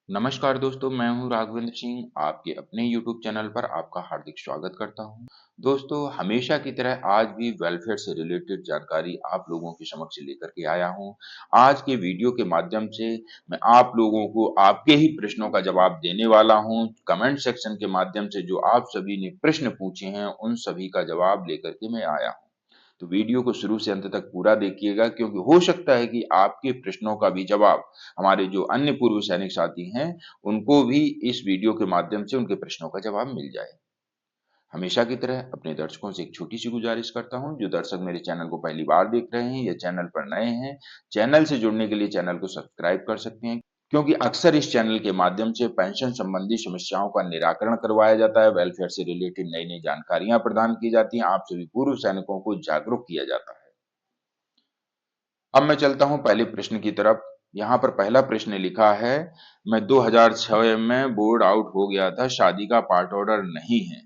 नमस्कार दोस्तों, मैं हूं राघवेंद्र सिंह। आपके अपने YouTube चैनल पर आपका हार्दिक स्वागत करता हूं। दोस्तों, हमेशा की तरह आज भी वेलफेयर से रिलेटेड जानकारी आप लोगों के समक्ष लेकर के आया हूं। आज के वीडियो के माध्यम से मैं आप लोगों को आपके ही प्रश्नों का जवाब देने वाला हूं। कमेंट सेक्शन के माध्यम से जो आप सभी ने प्रश्न पूछे हैं, उन सभी का जवाब लेकर के मैं आया हूं। तो वीडियो को शुरू से अंत तक पूरा देखिएगा, क्योंकि हो सकता है कि आपके प्रश्नों का भी जवाब हमारे जो अन्य पूर्व सैनिक साथी हैं, उनको भी इस वीडियो के माध्यम से उनके प्रश्नों का जवाब मिल जाए। हमेशा की तरह अपने दर्शकों से एक छोटी सी गुजारिश करता हूं, जो दर्शक मेरे चैनल को पहली बार देख रहे हैं या चैनल पर नए हैं, चैनल से जुड़ने के लिए चैनल को सब्सक्राइब कर सकते हैं, क्योंकि अक्सर इस चैनल के माध्यम से पेंशन संबंधी समस्याओं का निराकरण करवाया जाता है, वेलफेयर से रिलेटेड नई नई जानकारियां प्रदान की जाती हैं, आप सभी पूर्व सैनिकों को जागरूक किया जाता है। अब मैं चलता हूं पहले प्रश्न की तरफ। यहाँ पर पहला प्रश्न लिखा है, मैं 2006 में बोर्ड आउट हो गया था, शादी का पार्ट ऑर्डर नहीं है।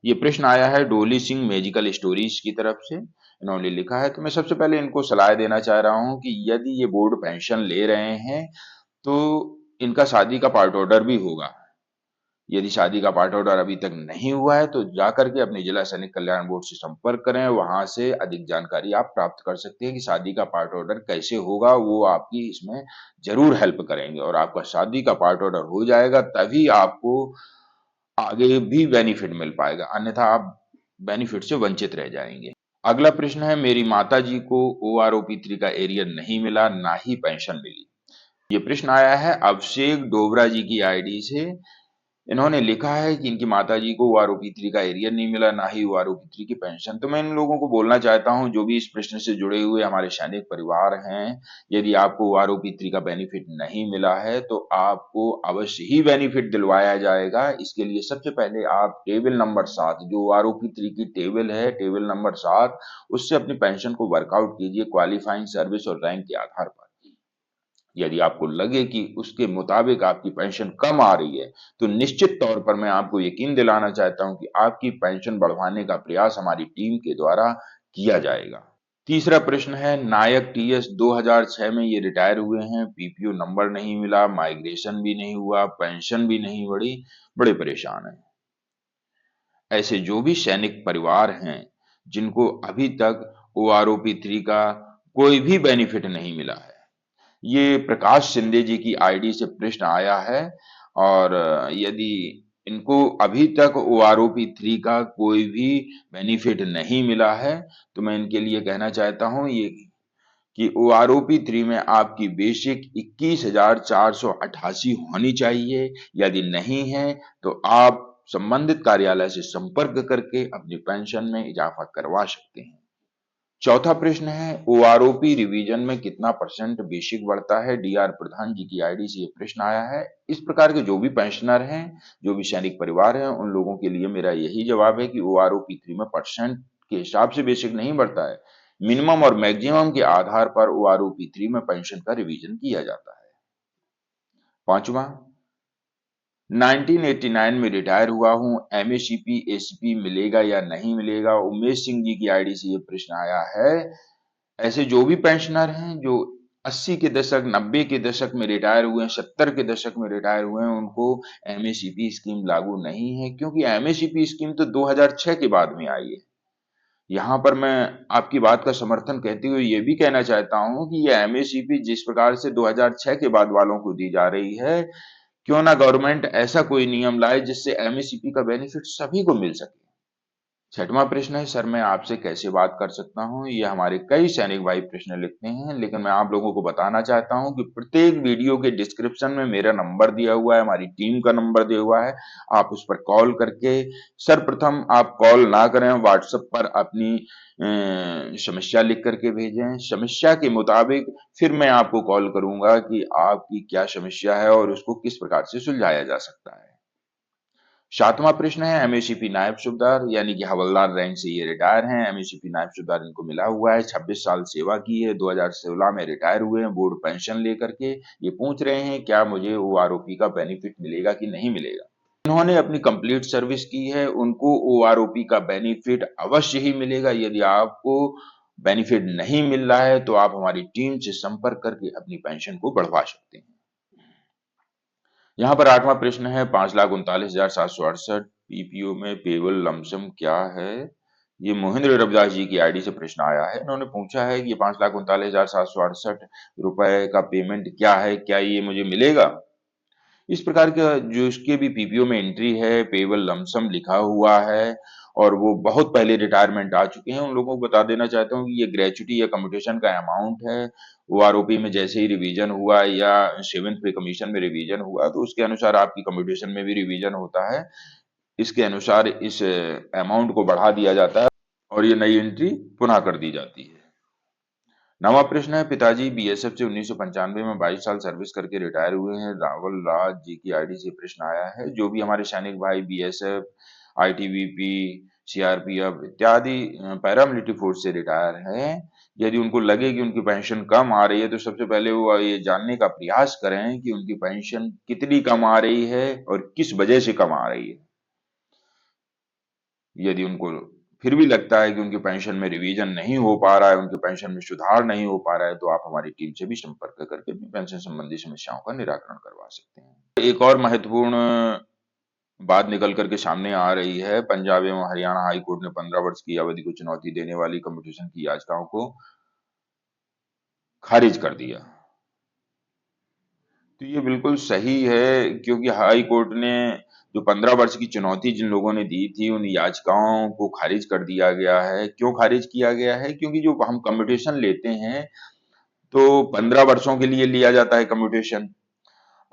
ये प्रश्न आया है डोली सिंह मैजिकल स्टोरीज की तरफ से। इन्होंने लिखा है, तो मैं सबसे पहले इनको सलाह देना चाह रहा हूं कि यदि ये बोर्ड पेंशन ले रहे हैं, तो इनका शादी का पार्ट ऑर्डर भी होगा। यदि शादी का पार्ट ऑर्डर अभी तक नहीं हुआ है, तो जाकर के अपने जिला सैनिक कल्याण बोर्ड से संपर्क करें। वहां से अधिक जानकारी आप प्राप्त कर सकते हैं कि शादी का पार्ट ऑर्डर कैसे होगा। वो आपकी इसमें जरूर हेल्प करेंगे, और आपका शादी का पार्ट ऑर्डर हो जाएगा तभी आपको आगे भी बेनिफिट मिल पाएगा, अन्यथा आप बेनिफिट से वंचित रह जाएंगे। अगला प्रश्न है, मेरी माता जी को OROP 3 का एरियर नहीं मिला, ना ही पेंशन मिली। ये प्रश्न आया है अभिषेक डोबरा जी की आईडी से। इन्होंने लिखा है कि इनकी माताजी को OROP 3 का एरियर नहीं मिला, ना ही OROP 3 की पेंशन। तो मैं इन लोगों को बोलना चाहता हूं, जो भी इस प्रश्न से जुड़े हुए हमारे सैनिक परिवार हैं, यदि आपको OROP 3 का बेनिफिट नहीं मिला है, तो आपको अवश्य ही बेनिफिट दिलवाया जाएगा। इसके लिए सबसे पहले आप टेबल नंबर 7, जो OROP 3 की टेबल है, टेबल नंबर 7, उससे अपनी पेंशन को वर्कआउट कीजिए क्वालिफाइंग सर्विस और रैंक के आधार पर। यदि आपको लगे कि उसके मुताबिक आपकी पेंशन कम आ रही है, तो निश्चित तौर पर मैं आपको यकीन दिलाना चाहता हूं कि आपकी पेंशन बढ़वाने का प्रयास हमारी टीम के द्वारा किया जाएगा। तीसरा प्रश्न है, नायक TS 2006 में ये रिटायर हुए हैं, PPO नंबर नहीं मिला, माइग्रेशन भी नहीं हुआ, पेंशन भी नहीं बढ़ी, बड़े परेशान हैं। ऐसे जो भी सैनिक परिवार हैं, जिनको अभी तक OROP 3 का कोई भी बेनिफिट नहीं मिला है, ये प्रकाश शिंदे जी की आईडी से प्रश्न आया है। और यदि इनको अभी तक OROP 3 का कोई भी बेनिफिट नहीं मिला है, तो मैं इनके लिए कहना चाहता हूं ये कि OROP 3 में आपकी बेसिक 21,488 होनी चाहिए। यदि नहीं है, तो आप संबंधित कार्यालय से संपर्क करके अपनी पेंशन में इजाफा करवा सकते हैं। चौथा प्रश्न है, OROP रिवीजन में कितना परसेंट बेसिक बढ़ता है? DR प्रधान जी की आईडी से ये प्रश्न आया है। इस प्रकार के जो भी पेंशनर हैं, जो भी सैनिक परिवार हैं, उन लोगों के लिए मेरा यही जवाब है कि OROP 3 में परसेंट के हिसाब से बेसिक नहीं बढ़ता है, मिनिमम और मैक्सिमम के आधार पर OROP 3 में पेंशन का रिवीजन किया जाता है। पांचवा, 1989 में रिटायर हुआ हूं, MACP ACP मिलेगा या नहीं मिलेगा? उमेश सिंह जी की आईडी से ये प्रश्न आया है। ऐसे जो भी पेंशनर हैं, जो 80 के दशक, 90 के दशक में रिटायर हुए हैं, 70 के दशक में रिटायर हुए हैं, उनको MACP स्कीम लागू नहीं है, क्योंकि MACP स्कीम तो 2006 के बाद में आई है। यहाँ पर मैं आपकी बात का समर्थन कहते हुए ये भी कहना चाहता हूँ कि ये MACP जिस प्रकार से 2006 के बाद वालों को दी जा रही है, क्यों ना गवर्नमेंट ऐसा कोई नियम लाए जिससे MACP का बेनिफिट सभी को मिल सके। छठवां प्रश्न है, सर मैं आपसे कैसे बात कर सकता हूं? ये हमारे कई सैनिक भाई प्रश्न लिखते हैं, लेकिन मैं आप लोगों को बताना चाहता हूं कि प्रत्येक वीडियो के डिस्क्रिप्शन में मेरा नंबर दिया हुआ है, हमारी टीम का नंबर दिया हुआ है। आप उस पर कॉल करके, सर्वप्रथम आप कॉल ना करें, व्हाट्सएप पर अपनी समस्या लिख करके भेजें। समस्या के मुताबिक फिर मैं आपको कॉल करूंगा कि आपकी क्या समस्या है और उसको किस प्रकार से सुलझाया जा सकता है। सातवां प्रश्न है, MACP नायब सूबेदार यानी कि हवलदार रैंक से ये रिटायर हैं। MACP नायब सूबेदार इनको मिला हुआ है, 26 साल सेवा की है, 2016 में रिटायर हुए हैं बोर्ड पेंशन लेकर के। ये पूछ रहे हैं क्या मुझे OROP का बेनिफिट मिलेगा कि नहीं मिलेगा। इन्होंने अपनी कंप्लीट सर्विस की है, उनको OROP का बेनिफिट अवश्य ही मिलेगा। यदि आपको बेनिफिट नहीं मिल रहा है, तो आप हमारी टीम से संपर्क करके अपनी पेंशन को बढ़वा सकते हैं। यहाँ पर 8वां प्रश्न है 5,39,768 पीपीओ में पेबल लमसम क्या है? ये महेंद्र रविदास जी की आईडी से प्रश्न आया है। इन्होंने पूछा है कि ये 5,39,768 रुपए का पेमेंट क्या है? क्या ये मुझे मिलेगा? इस प्रकार का जो इसके भी पीपीओ में एंट्री है, पेबल लमसम लिखा हुआ है और वो बहुत पहले रिटायरमेंट आ चुके हैं। उन लोगों को बता देना चाहता हूँ कि ये ग्रेच्युटी या कम्युटेशन का अमाउंट है। ओआरओपी में जैसे ही रिवीजन हुआ या 7th पे कमीशन में रिवीजन हुआ तो उसके अनुसार आपकी कम्युटेशन में भी रिवीजन होता है। इसके अनुसार इस अमाउंट को बढ़ा दिया जाता है और ये नई एंट्री पुनः कर दी जाती है। 9वां प्रश्न है पिताजी बीएसएफ से 1995 में 22 साल सर्विस करके रिटायर हुए हैं। रावल राज जी की आईडी से प्रश्न आया है। जो भी हमारे सैनिक भाई बीएसएफ, आईटीबीपी, सीआरपीएफ इत्यादि पैरामिलिट्री फोर्स से रिटायर हैं, यदि उनको लगे कि उनकी पेंशन कम आ रही है तो सबसे पहले वो ये जानने का प्रयास करें कि उनकी पेंशन कितनी कम आ रही है और किस वजह से कम आ रही है। यदि उनको फिर भी लगता है कि उनकी पेंशन में रिवीजन नहीं हो पा रहा है, उनकी पेंशन में सुधार नहीं हो पा रहा है, तो आप हमारी टीम से भी संपर्क करके अपनी पेंशन संबंधी समस्याओं का निराकरण करवा सकते हैं। एक और महत्वपूर्ण बात निकल करके सामने आ रही है। पंजाब एवं हरियाणा हाई कोर्ट ने 15 वर्ष की अवधि को चुनौती देने वाली कम्युटेशन की याचिकाओं को खारिज कर दिया। तो ये बिल्कुल सही है क्योंकि हाई कोर्ट ने जो 15 वर्ष की चुनौती जिन लोगों ने दी थी उन याचिकाओं को खारिज कर दिया गया है। क्यों खारिज किया गया है? क्योंकि जो हम कम्युटेशन लेते हैं तो 15 वर्षों के लिए लिया जाता है कम्युटेशन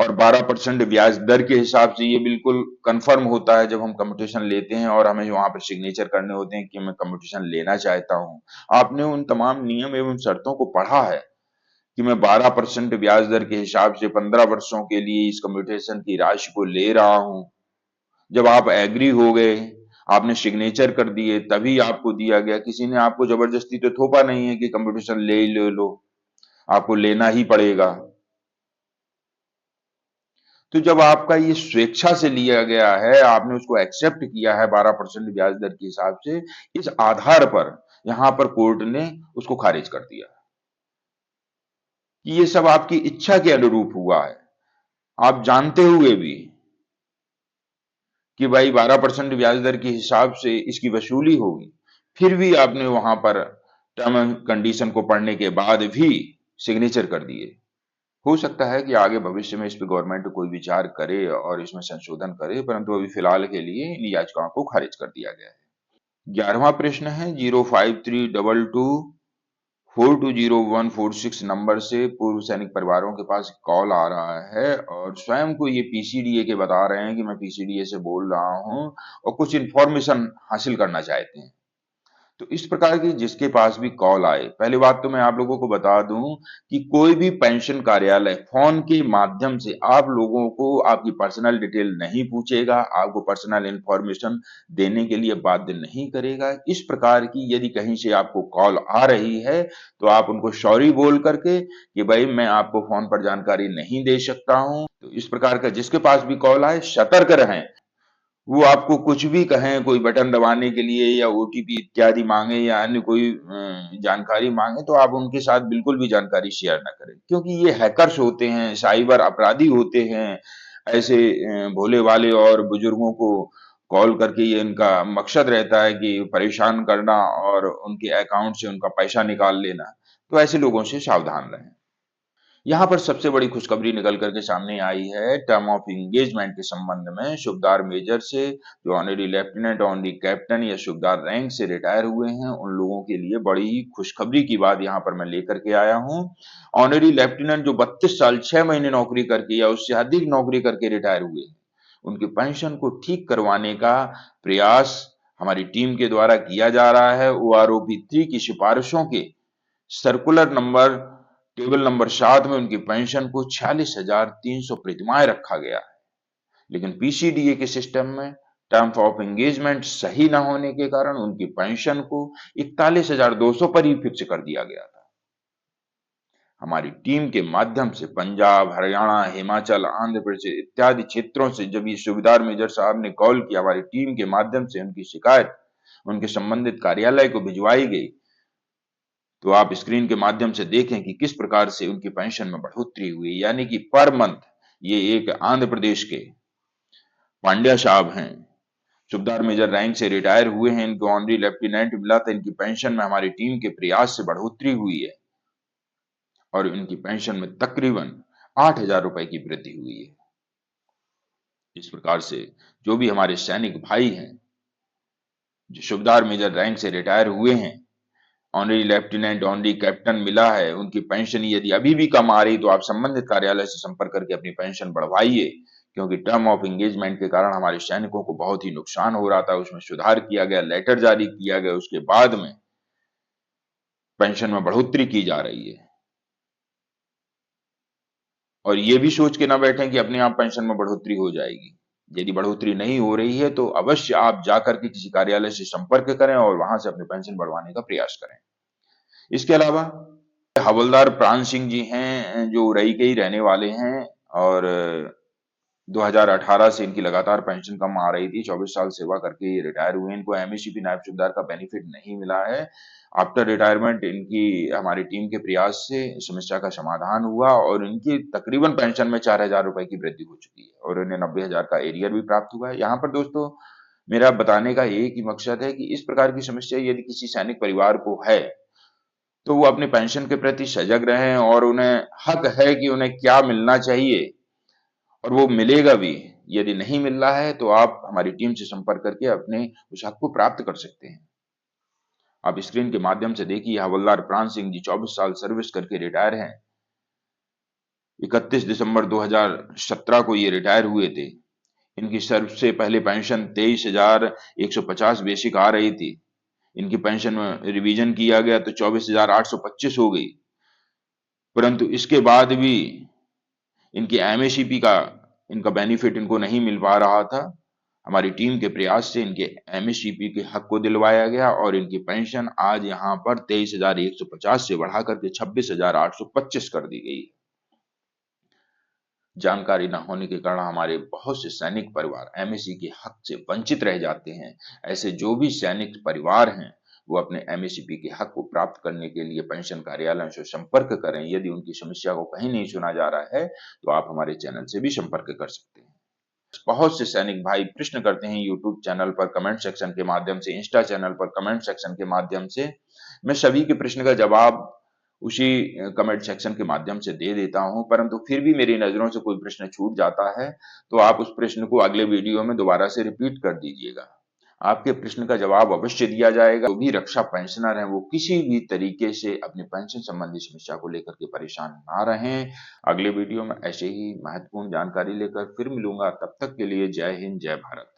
और 12% ब्याज दर के हिसाब से ये बिल्कुल कंफर्म होता है जब हम कम्युटेशन लेते हैं और हमें वहां पर सिग्नेचर करने होते हैं कि मैं कम्युटेशन लेना चाहता हूँ। आपने उन तमाम नियम एवं शर्तों को पढ़ा है कि मैं 12% ब्याज दर के हिसाब से 15 वर्षों के लिए इस कम्युटेशन की राशि को ले रहा हूं। जब आप एग्री हो गए, आपने सिग्नेचर कर दिए, तभी आपको दिया गया। किसी ने आपको जबरदस्ती तो थोपा नहीं है कि कम्युटेशन ले ही ले लो, आपको लेना ही पड़ेगा। तो जब आपका ये स्वेच्छा से लिया गया है, आपने उसको एक्सेप्ट किया है 12% ब्याज दर के हिसाब से, इस आधार पर यहां पर कोर्ट ने उसको खारिज कर दिया कि ये सब आपकी इच्छा के अनुरूप हुआ है। आप जानते हुए भी कि भाई 12% ब्याज दर के हिसाब से इसकी वसूली होगी, फिर भी आपने वहां पर टर्म एंड कंडीशन को पढ़ने के बाद भी सिग्नेचर कर दिए। हो सकता है कि आगे भविष्य में इस पे गवर्नमेंट कोई विचार करे और इसमें संशोधन करे, परंतु अभी फिलहाल के लिए इन याचिकाओं को खारिज कर दिया गया है। 11वां प्रश्न है 05322 420146 नंबर से पूर्व सैनिक परिवारों के पास कॉल आ रहा है और स्वयं को ये पीसीडीए के बता रहे हैं कि मैं पीसीडीए से बोल रहा हूं और कुछ इंफॉर्मेशन हासिल करना चाहते हैं। तो इस प्रकार की जिसके पास भी कॉल आए, पहली बात तो मैं आप लोगों को बता दूं कि कोई भी पेंशन कार्यालय फोन के माध्यम से आप लोगों को आपकी पर्सनल डिटेल नहीं पूछेगा, आपको पर्सनल इंफॉर्मेशन देने के लिए बाध्य नहीं करेगा। इस प्रकार की यदि कहीं से आपको कॉल आ रही है तो आप उनको सॉरी बोल करके कि भाई मैं आपको फोन पर जानकारी नहीं दे सकता हूं। तो इस प्रकार का जिसके पास भी कॉल आए सतर्क रहें। वो आपको कुछ भी कहें, कोई बटन दबाने के लिए या ओटीपी इत्यादि मांगे या अन्य कोई जानकारी मांगे तो आप उनके साथ बिल्कुल भी जानकारी शेयर ना करें क्योंकि ये हैकर्स होते हैं, साइबर अपराधी होते हैं। ऐसे भोले वाले और बुजुर्गों को कॉल करके ये इनका मकसद रहता है कि परेशान करना और उनके अकाउंट से उनका पैसा निकाल लेना। तो ऐसे लोगों से सावधान रहें। यहाँ पर सबसे बड़ी खुशखबरी निकल करके सामने आई है टर्म ऑफ एंगेजमेंट के संबंध में। सूबेदार मेजर से जो ऑनरी लेफ्टिनेंट, ऑनरी कैप्टन या सूबेदार रैंक से रिटायर हुए हैं उन लोगों के लिए बड़ी ही खुशखबरी की बात यहाँ पर मैं लेकर के आया हूँ। ऑनरी लेफ्टिनेंट जो 32 साल 6 महीने नौकरी करके या उससे अधिक नौकरी करके रिटायर हुए हैं, उनकी पेंशन को ठीक करवाने का प्रयास हमारी टीम के द्वारा किया जा रहा है। OROP 3 की सिफारिशों के सर्कुलर नंबर टेबल नंबर 7 में उनकी पेंशन को 46,300 प्रतिमाएं रखा गया है। लेकिन पीसीडीए के सिस्टम में टर्म ऑफ एंगेजमेंट सही न होने के कारण उनकी पेंशन को 41,200 पर ही फिक्स कर दिया गया था। हमारी टीम के माध्यम से पंजाब, हरियाणा, हिमाचल, आंध्र प्रदेश इत्यादि क्षेत्रों से जब ये सूबेदार मेजर साहब ने कॉल किया, हमारी टीम के माध्यम से उनकी शिकायत उनके संबंधित कार्यालय को भिजवाई गई, तो आप स्क्रीन के माध्यम से देखें कि किस प्रकार से उनकी पेंशन में बढ़ोतरी हुई। यानी कि पर मंथ ये एक आंध्र प्रदेश के पांड्या साहब हैं। सूबेदार मेजर रैंक से रिटायर हुए हैं, इनको ऑनरी लेफ्टिनेंट मिला था। इनकी पेंशन में हमारी टीम के प्रयास से बढ़ोतरी हुई है और इनकी पेंशन में तकरीबन 8,000 रुपए की वृद्धि हुई है। इस प्रकार से जो भी हमारे सैनिक भाई हैं जो सूबेदार मेजर रैंक से रिटायर हुए हैं, ऑनरी लेफ्टिनेंट, ऑनरी कैप्टन मिला है, उनकी पेंशन यदि अभी भी कम आ रही तो आप संबंधित कार्यालय से संपर्क करके अपनी पेंशन बढ़वाइए, क्योंकि टर्म ऑफ एंगेजमेंट के कारण हमारे सैनिकों को बहुत ही नुकसान हो रहा था। उसमें सुधार किया गया, लेटर जारी किया गया, उसके बाद में पेंशन में बढ़ोतरी की जा रही है। और ये भी सोच के ना बैठें कि अपने आप पेंशन में बढ़ोतरी हो जाएगी। यदि बढ़ोतरी नहीं हो रही है तो अवश्य आप जाकर के किसी कार्यालय से संपर्क करें और वहां से अपनी पेंशन बढ़वाने का प्रयास करें। इसके अलावा हवलदार प्राण सिंह जी हैं, जो उरई के ही रहने वाले हैं और 2018 से इनकी लगातार पेंशन कम आ रही थी। 24 साल सेवा करके ये रिटायर हुए। इनको एमएससीपी नायब सूबेदार का बेनिफिट नहीं मिला है। आफ्टर रिटायरमेंट इनकी हमारी टीम के प्रयास से समस्या का समाधान हुआ और इनकी तकरीबन पेंशन में 4,000 रुपए की वृद्धि हो चुकी है और इन्हें 90,000 का एरियर भी प्राप्त हुआ है। यहाँ पर दोस्तों मेरा बताने का एक ही मकसद है कि इस प्रकार की समस्या यदि किसी सैनिक परिवार को है तो वो अपने पेंशन के प्रति सजग रहें और उन्हें हक है कि उन्हें क्या मिलना चाहिए और वो मिलेगा भी। यदि नहीं मिल रहा है तो आप हमारी टीम से संपर्क करके अपने उस हक को प्राप्त कर सकते हैं। आप स्क्रीन के माध्यम से देखिए, हवलदार प्राण सिंह जी 24 साल सर्विस करके रिटायर हैं। 31 दिसंबर 2017 को ये रिटायर हुए थे। इनकी सबसे पहले पेंशन 23,150 बेसिक आ रही थी। इनकी पेंशन में रिवीजन किया गया तो 24,825 हो गई, परंतु इसके बाद भी इनकी एमएससीपी का इनका बेनिफिट इनको नहीं मिल पा रहा था। हमारी टीम के प्रयास से इनके एमएससीपी के हक को दिलवाया गया और इनकी पेंशन आज यहाँ पर 23,150 से बढ़ा करके 26,825 कर दी गई है। जानकारी न होने के कारण हमारे बहुत से सैनिक परिवार एमएससी के हक से वंचित रह जाते हैं। ऐसे जो भी सैनिक परिवार हैं वो अपने एमएससीपी के हक को प्राप्त करने के लिए पेंशन कार्यालय से संपर्क करें। यदि उनकी समस्या को कहीं नहीं सुना जा रहा है तो आप हमारे चैनल से भी संपर्क कर सकते हैं। बहुत से सैनिक भाई प्रश्न करते हैं यूट्यूब चैनल पर कमेंट सेक्शन के माध्यम से, इंस्टा चैनल पर कमेंट सेक्शन के माध्यम से। मैं सभी के प्रश्न का जवाब उसी कमेंट सेक्शन के माध्यम से दे देता हूं, परंतु फिर भी मेरी नजरों से कोई प्रश्न छूट जाता है तो आप उस प्रश्न को अगले वीडियो में दोबारा से रिपीट कर दीजिएगा। आपके प्रश्न का जवाब अवश्य दिया जाएगा। जो भी रक्षा पेंशनर हैं वो किसी भी तरीके से अपनी पेंशन संबंधी समस्या को लेकर के परेशान ना रहें। अगले वीडियो में ऐसे ही महत्वपूर्ण जानकारी लेकर फिर मिलूंगा। तब तक के लिए जय हिंद, जय भारत।